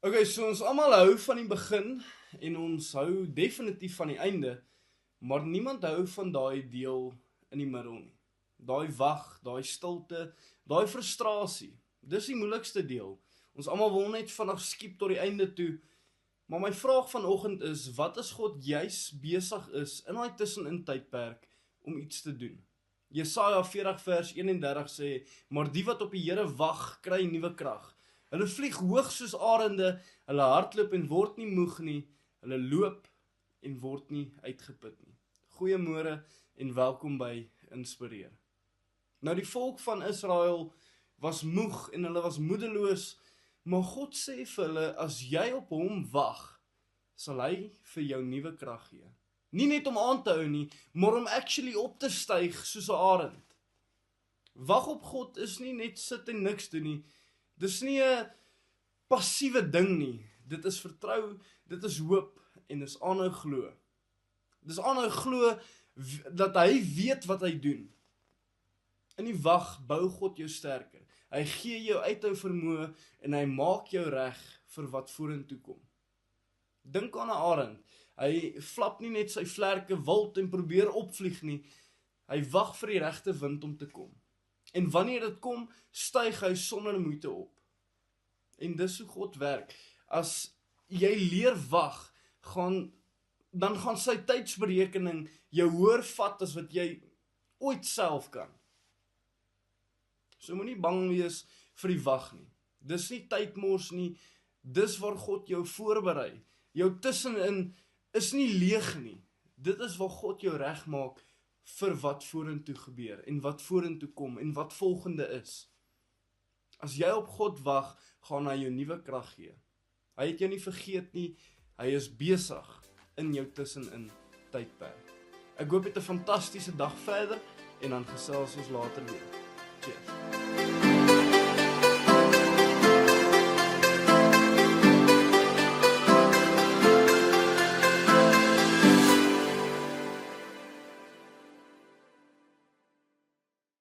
Okay, so ons almal hou van die begin en ons hou definitief van die einde, maar niemand hou van daai deel in die middel nie. Daai wag, daai stilte, daai frustrasie. Dis die moeilikste deel. Ons almal wil net vinnig skiep tot die einde toe. Maar my vraag vanoggend is, wat as God juis besig is in daai tussenin tydperk om iets te doen? Jesaja 40 vers 31 sê, maar die wat op die Here wag, kry nuwe krag. Hulle vlieg hoog soos arende, hulle hardloop en word nie moeg nie, hulle loop en word nie uitgeput nie. Goeiemôre en welkom by Inspireer. Nou die volk van Israel was moeg en hulle was moedeloos, maar God sê vir hulle, as jy op hom wag, sal hy vir jou nuwe krag gee. Nie net om aan te hou nie, maar om actually op te styg soos 'n arend. Wag op God is nie net sit en niks doen nie. Dis nie 'n passiewe ding nie. Dit is vertrou, dit is hoop en dis aanhou glo. Dis aanhou glo dat hy weet wat hy doen. In die wag bou God jou sterker. Hy gee jou uithou vermoë en hy maak jou reg vir wat vorentoe kom. Dink aan 'n arend. Hy flap nie net sy vlerke wild en probeer opvlieg nie. Hy wag vir die regte wind om te kom. En wanneer dit kom, styg hy sonder moeite op. En dis hoe God werk. As jy leer wag, dan gaan sy tydsberekening jou hoër vat as wat jy ooit self kan. So moenie bang wees vir die wag nie. Dis nie tydmors nie, dis waar God jou voorberei. Jou tussenin is nie leeg nie. Dit is waar God jou regmaak vir wat vorentoe gebeur en wat vorentoe kom en wat volgende is. As jy op God wag, gaan hy jou nuwe krag gee. Hy het jou nie vergeet nie, hy is besig in jou tussenin tydperk. Ek hoop jy het 'n fantastiese dag verder en dan gesels ons later weer. Cheers.